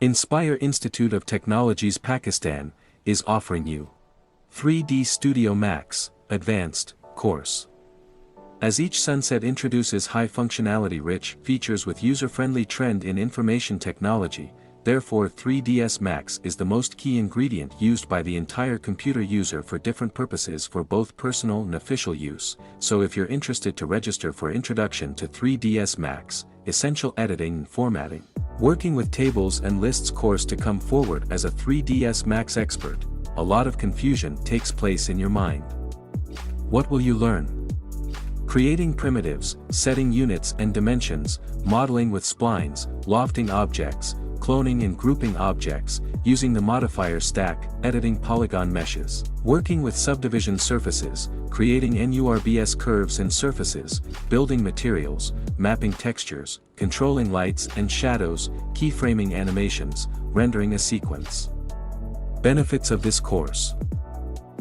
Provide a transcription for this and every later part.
Inspire Institute of Technologies Pakistan is offering you 3D Studio Max Advanced course. As each sunset introduces high-functionality rich features with user-friendly trend in information technology, therefore 3ds Max is the most key ingredient used by the entire computer user for different purposes for both personal and official use. So if you're interested to register for Introduction to 3ds Max, Essential Editing and Formatting, working with tables and lists course to come forward as a 3ds Max expert, a lot of confusion takes place in your mind. What will you learn? Creating primitives, setting units and dimensions, modeling with splines, lofting objects, cloning and grouping objects, using the modifier stack, editing polygon meshes, working with subdivision surfaces, creating NURBS curves and surfaces, building materials, mapping textures, controlling lights and shadows, keyframing animations, rendering a sequence. Benefits of this course.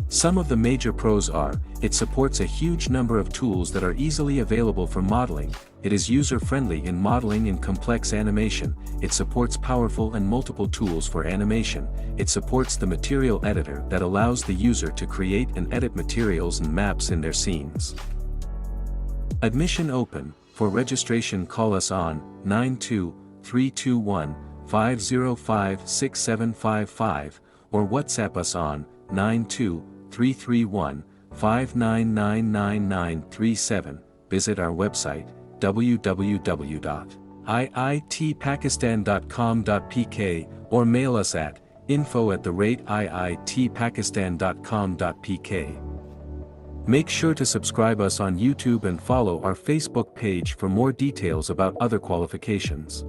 Some of the major pros are, it supports a huge number of tools that are easily available for modeling, it is user-friendly in modeling and complex animation, it supports powerful and multiple tools for animation, it supports the material editor that allows the user to create and edit materials and maps in their scenes. Admission open. For registration call us on 92-321-505-6755 or WhatsApp us on 92-331-5999937. Visit our website www.iitpakistan.com.pk or mail us at info@iitpakistan.com.pk. Make sure to subscribe us on YouTube and follow our Facebook page for more details about other qualifications.